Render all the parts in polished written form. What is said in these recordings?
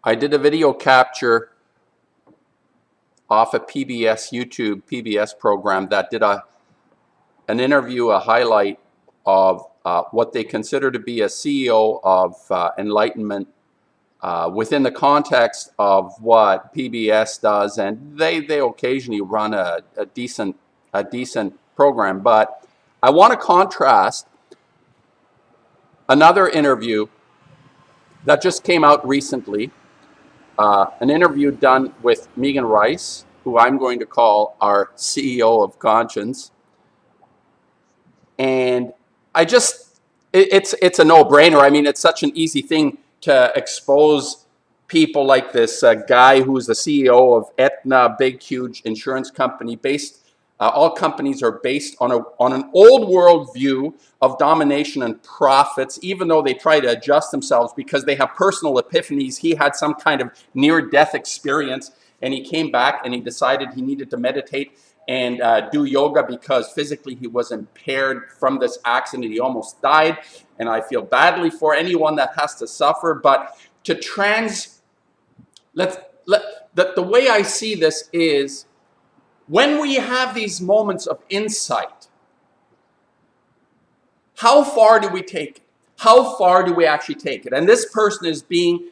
I did a video capture off a YouTube PBS program that did an interview, a highlight of what they consider to be a CEO of enlightenment within the context of what PBS does, and they occasionally run a decent program. But I want to contrast another interview that just came out recently, an interview done with Megan Rice, who I'm going to call our CEO of Conscience. And it's a no-brainer. I mean, it's such an easy thing to expose people like this guy who's the CEO of Aetna, big, huge insurance company based. All companies are based on an old world view of domination and profits, even though they try to adjust themselves because they have personal epiphanies. He had some kind of near-death experience, and he came back and he decided he needed to meditate and do yoga because physically he was impaired from this accident. He almost died, and I feel badly for anyone that has to suffer. But to the way I see this is, when we have these moments of insight, how far do we take it? How far do we actually take it? And this person is being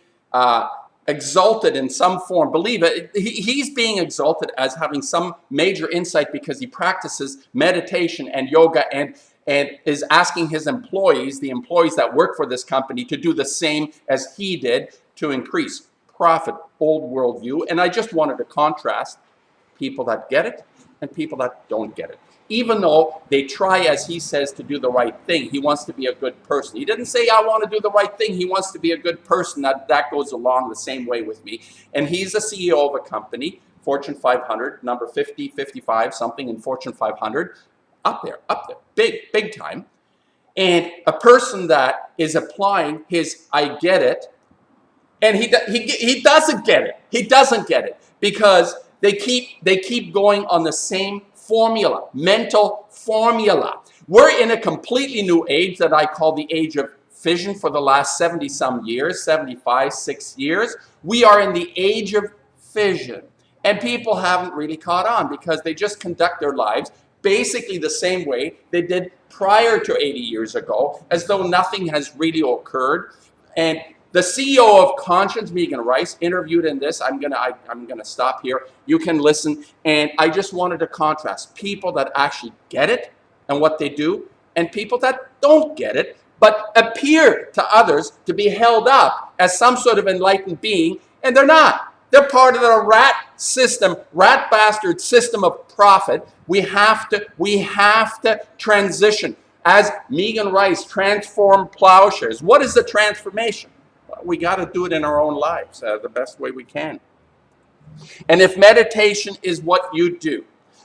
exalted in some form. Believe it, he's being exalted as having some major insight because he practices meditation and yoga and is asking his employees, the employees that work for this company, to do the same as he did to increase profit, old worldview. And I just wanted to contrast people that get it and people that don't get it. Even though they try, as he says, to do the right thing. He wants to be a good person. He didn't say, I want to do the right thing. He wants to be a good person. That goes along the same way with me. And he's the CEO of a company, Fortune 500, number 50, 55, something in Fortune 500, up there, big time. And a person that is applying his I get it, and he doesn't get it. He doesn't get it because they keep going on the same formula, mental formula. We're in a completely new age that I call the age of fission for the last 70-some years, 75, 6 years. We are in the age of fission. And people haven't really caught on because they just conduct their lives basically the same way they did prior to 80 years ago, as though nothing has really occurred. And the CEO of Conscience, Megan Rice, interviewed in this. I'm gonna stop here. You can listen. And I just wanted to contrast people that actually get it and what they do, and people that don't get it, but appear to others to be held up as some sort of enlightened being, and they're not. They're part of the rat system, rat bastard system of profit. We have to transition. As Megan Rice transformed plowshares. What is the transformation? We got to do it in our own lives the best way we can. And if meditation is what you do,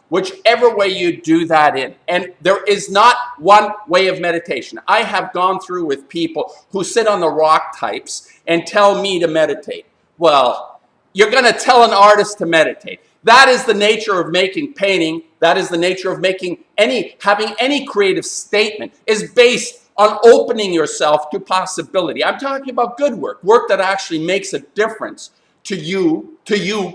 whichever way you do that in, and there is not one way of meditation. I have gone through with people who sit on the rock types and tell me to meditate. Well, you're going to tell an artist to meditate. That is the nature of making painting. That is the nature of having any creative statement is based on opening yourself to possibility. I'm talking about good work that actually makes a difference to you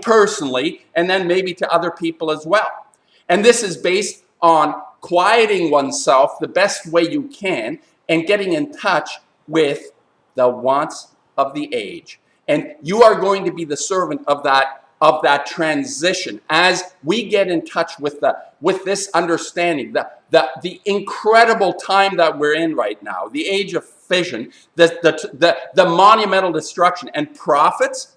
personally, and then maybe to other people as well. And this is based on quieting oneself the best way you can and getting in touch with the wants of the age. And you are going to be the servant of that transition as we get in touch with this understanding, the incredible time that we're in right now, the age of fission, the monumental destruction and profits.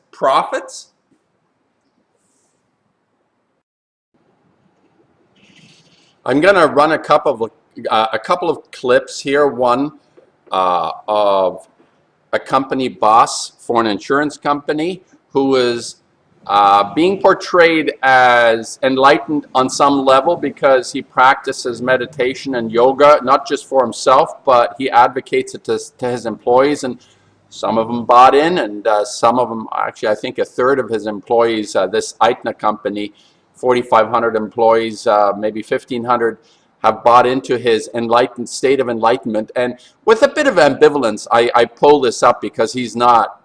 I'm going to run a couple of clips here. One of a company boss for an insurance company who is being portrayed as enlightened on some level because he practices meditation and yoga, not just for himself, but he advocates it to his employees, and some of them bought in, and some of them, actually I think a third of his employees, this Aetna company, 4,500 employees, maybe 1,500, have bought into his enlightened state of enlightenment. And with a bit of ambivalence, I pull this up because he's not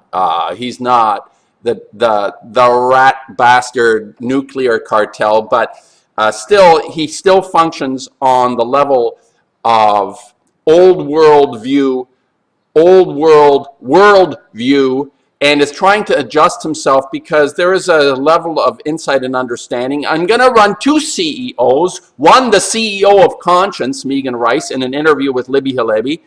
the rat bastard nuclear cartel, but he still functions on the level of old world view, world view, and is trying to adjust himself because there is a level of insight and understanding. I'm going to run two CEOs. One, the CEO of Conscience, Megan Rice, in an interview with Libby Halebi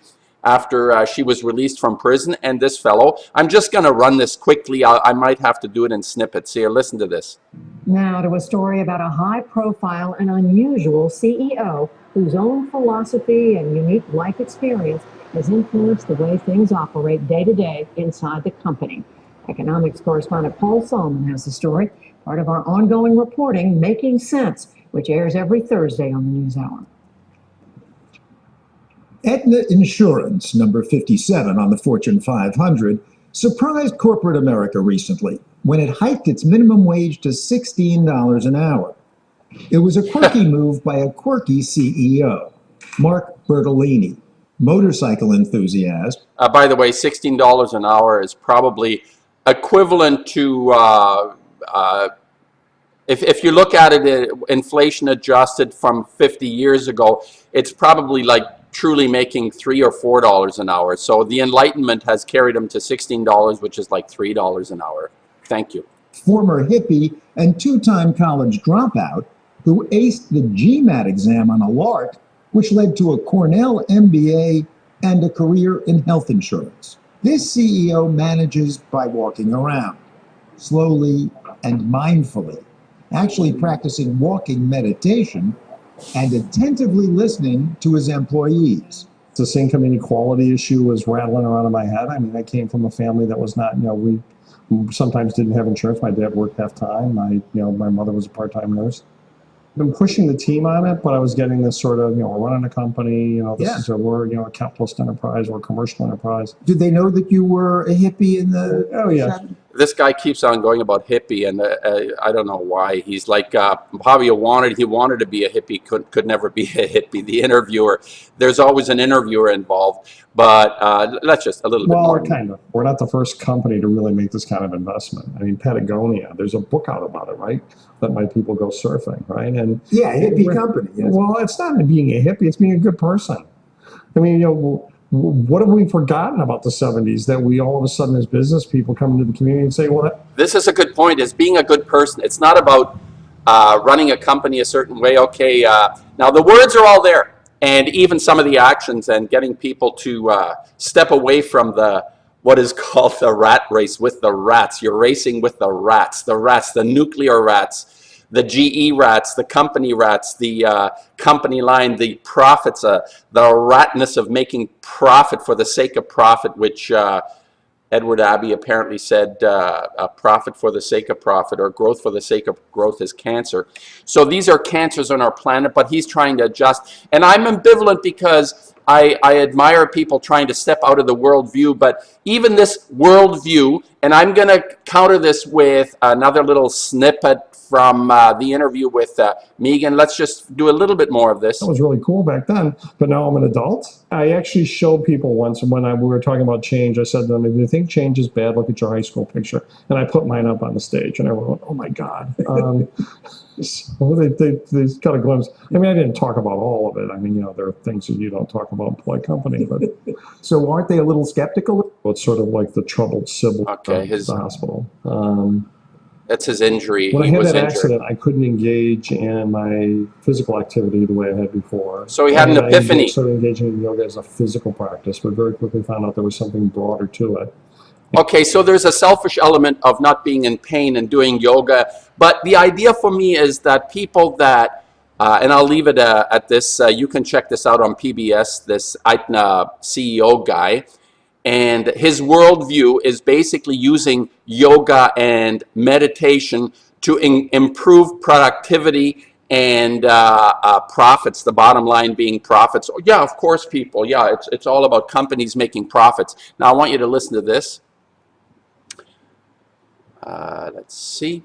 after she was released from prison, and this fellow. I'm just going to run this quickly. I might have to do it in snippets here. Listen to this. Now to a story about a high-profile and unusual CEO whose own philosophy and unique life experience has influenced the way things operate day to day inside the company. Economics correspondent Paul Solomon has the story, part of our ongoing reporting, Making Sense, which airs every Thursday on the NewsHour. Aetna Insurance, number 57 on the Fortune 500, surprised corporate America recently when it hiked its minimum wage to $16 an hour. It was a quirky move by a quirky CEO, Mark Bertolini, motorcycle enthusiast. By the way, $16 an hour is probably equivalent to, if you look at it, inflation adjusted from 50 years ago, it's probably like truly making $3 or $4 an hour. So the Enlightenment has carried them to $16, which is like $3 an hour. Thank you. Former hippie and two-time college dropout who aced the GMAT exam on a lark, which led to a Cornell MBA and a career in health insurance. This CEO manages by walking around, slowly and mindfully, actually practicing walking meditation and attentively listening to his employees. This income inequality issue was rattling around in my head. I mean, I came from a family that was not, we sometimes didn't have insurance. My dad worked half-time. My mother was a part-time nurse. I've been pushing the team on it, but I was getting this sort of, we're running a company, we're, a capitalist enterprise or a commercial enterprise. Did they know that you were a hippie in the... Oh, yeah. This guy keeps on going about hippie, and I don't know why. He's like, probably he wanted to be a hippie, could never be a hippie. The interviewer, there's always an interviewer involved, but let's just a little bit more. Well, kind of. We're not the first company to really make this kind of investment. I mean, Patagonia, there's a book out about it, right? Let my people go surfing, right? And yeah, hippie company. Yes. Well, it's not being a hippie, it's being a good person. I mean, what have we forgotten about the 70s that we all of a sudden as business people come into the community and say, well, this is a good point, is being a good person. It's not about running a company a certain way. Okay, now the words are all there, and even some of the actions and getting people to step away from what is called the rat race with the rats. You're racing with the rats, the nuclear rats, the GE rats, the company rats, the company line, the profits, the ratness of making profit for the sake of profit, which Edward Abbey apparently said profit for the sake of profit or growth for the sake of growth is cancer. So these are cancers on our planet, but he's trying to adjust. And I'm ambivalent because I admire people trying to step out of the worldview, but even this worldview, and I'm going to counter this with another little snippet from the interview with Megan. Let's just do a little bit more of this. That was really cool back then, but now I'm an adult. I actually showed people once when we were talking about change, I said to them, if you think change is bad, look at your high school picture. And I put mine up on the stage, and everyone went, oh my God. So they got a glimpse. I mean, I didn't talk about all of it. I mean, there are things that you don't talk about in polite company. But so aren't they a little skeptical? It's sort of like the troubled sibling at the hospital. That's his injury. When I had that accident, I couldn't engage in my physical activity the way I had before. So he had an epiphany. I started engaging in yoga as a physical practice, but very quickly found out there was something broader to it. Okay, so there's a selfish element of not being in pain and doing yoga. But the idea for me is that people that, and I'll leave it at this, you can check this out on PBS, this Aetna CEO guy. And his worldview is basically using yoga and meditation to improve productivity and profits, the bottom line being profits. Oh, yeah, of course, people. Yeah, it's all about companies making profits. Now, I want you to listen to this. Let's see.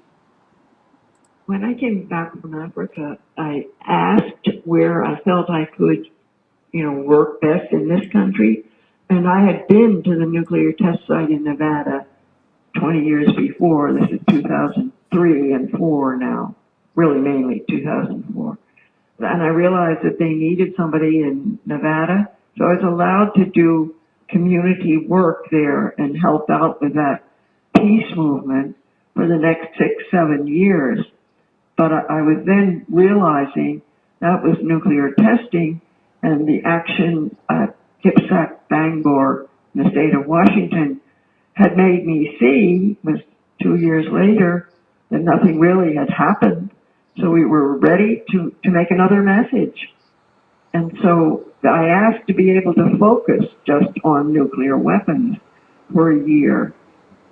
When I came back from Africa, I asked where I felt I could, work best in this country. And I had been to the nuclear test site in Nevada 20 years before. This is 2003 and 4 now, really mainly 2004. And I realized that they needed somebody in Nevada, so I was allowed to do community work there and help out with that peace movement for the next 6, 7 years. But I was then realizing that was nuclear testing, and the action at Kipsack Bangor in the state of Washington had made me see, was 2 years later, that nothing really had happened. So we were ready to make another message. And so I asked to be able to focus just on nuclear weapons for a year.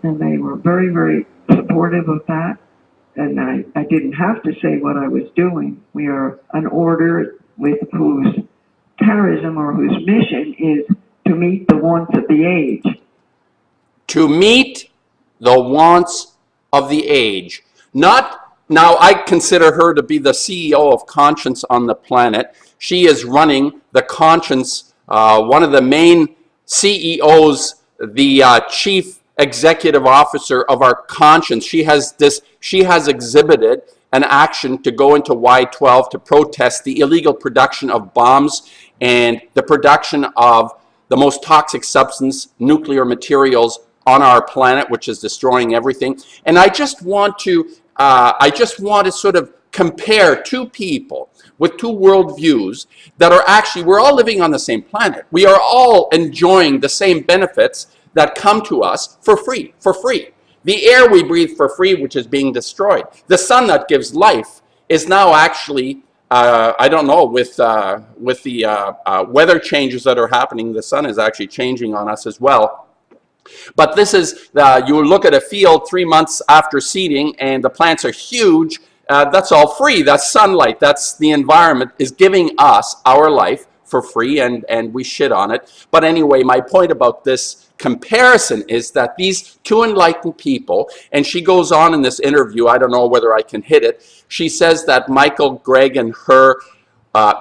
And they were very, very supportive of that. And I didn't have to say what I was doing. We are an order with whose terrorism or whose mission is to meet the wants of the age. To meet the wants of the age. Not now, I consider her to be the CEO of Conscience on the planet. She is running the Conscience, one of the main CEOs, the chief executive officer of our Conscience. She has exhibited an action to go into Y12 to protest the illegal production of bombs and the production of the most toxic substance, nuclear materials on our planet, which is destroying everything. And I just want to sort of compare two people with two worldviews that are actually, we're all living on the same planet. We are all enjoying the same benefits that come to us for free. The air we breathe for free, which is being destroyed. The sun that gives life is now actually, I don't know, with the weather changes that are happening, the sun is actually changing on us as well. But this is, you look at a field 3 months after seeding and the plants are huge. That's all free. That's sunlight. That's the environment is giving us our life for free, and we shit on it. But anyway, my point about this comparison is that these two enlightened people, and she goes on in this interview, I don't know whether I can hit it, she says that Michael, Greg, and her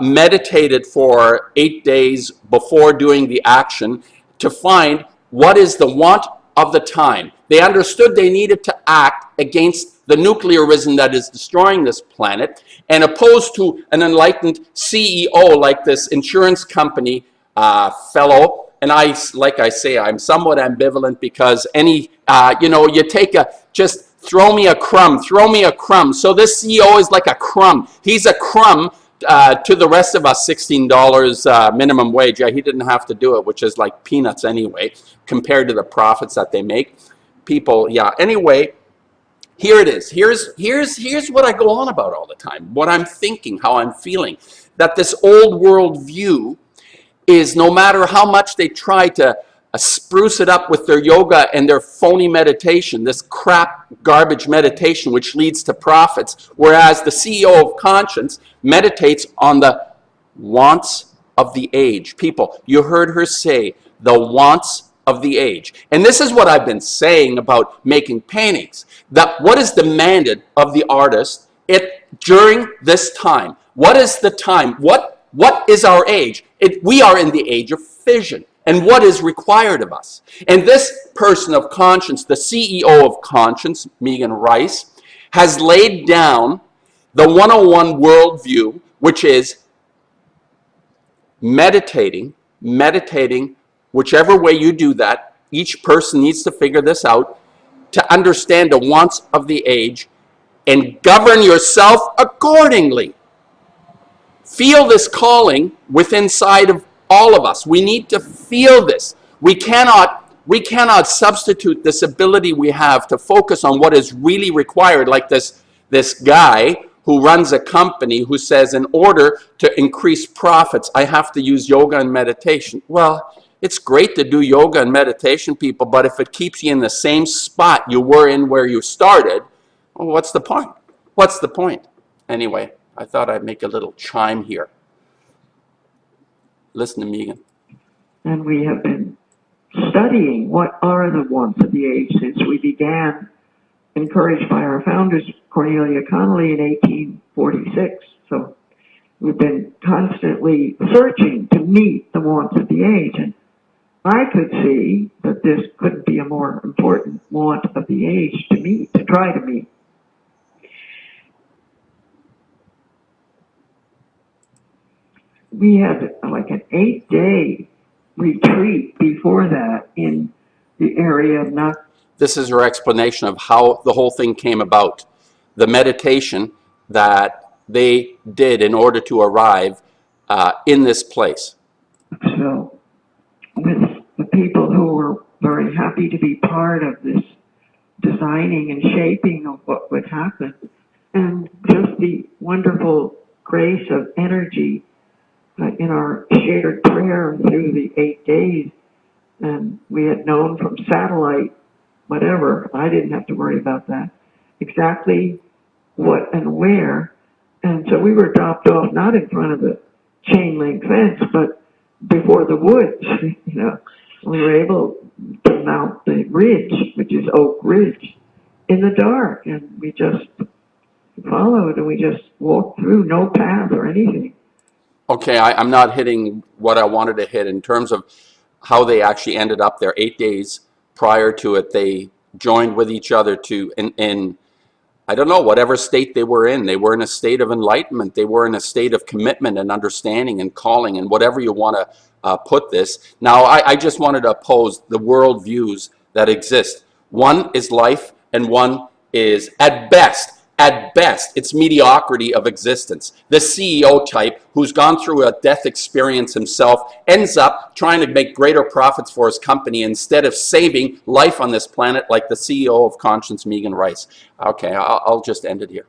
meditated for 8 days before doing the action to find what is the want of the time. They understood they needed to act against the nuclearism that is destroying this planet, and opposed to an enlightened CEO like this insurance company fellow. And like I say, I'm somewhat ambivalent because you take just throw me a crumb. So this CEO is like a crumb. He's a crumb to the rest of us, $16 minimum wage. Yeah, he didn't have to do it, which is like peanuts anyway, compared to the profits that they make. People, yeah. Anyway, here it is. Here's what I go on about all the time. What I'm thinking, how I'm feeling. That this old world view is, no matter how much they try to spruce it up with their yoga and their phony meditation, this crap garbage meditation which leads to profits, whereas the CEO of Conscience meditates on the wants of the age. People, you heard her say the wants of the age. And this is what I've been saying about making paintings, that what is demanded of the artist during this time. What is the time? What is our age? We are in the age of fission. And what is required of us? And this person of Conscience, the CEO of Conscience, Megan Rice, has laid down the 101 worldview, which is meditating, whichever way you do that. Each person needs to figure this out to understand the wants of the age and govern yourself accordingly. Feel this calling within inside of all of us. We need to feel this. We cannot substitute this ability we have to focus on what is really required, like this guy who runs a company who says, in order to increase profits, I have to use yoga and meditation. Well, it's great to do yoga and meditation, people, but if it keeps you in the same spot you were in where you started, well, what's the point? What's the point? Anyway, I thought I'd make a little chime here. Listen to Megan. And we have been studying what are the wants of the age since we began, encouraged by our founders, Cornelia Connolly, in 1846. So we've been constantly searching to meet the wants of the age. And I could see that this couldn't be a more important want of the age to meet, to try to meet. We had like an 8-day retreat before that in the area of Knox. This is her explanation of how the whole thing came about. The meditation that they did in order to arrive in this place. So, with the people who were very happy to be part of this designing and shaping of what would happen, and just the wonderful grace of energy in our shared prayer through the 8 days. And we had known from satellite, whatever, I didn't have to worry about that, exactly what and where. And so we were dropped off not in front of the chain link fence, but before the woods. You know, we were able to mount the ridge, which is Oak Ridge, in the dark, and we just followed and we just walked through, no path or anything. Okay, I'm not hitting what I wanted to hit in terms of how they actually ended up there. 8 days prior to it, they joined with each other to, in I don't know, whatever state they were in. They were in a state of enlightenment. They were in a state of commitment and understanding and calling and whatever you want to put this. Now, I just wanted to oppose the world views that exist. One is life and one is, at best, it's mediocrity of existence. The CEO type who's gone through a death experience himself ends up trying to make greater profits for his company instead of saving life on this planet, like the CEO of Conscience, Megan Rice. Okay, I'll just end it here.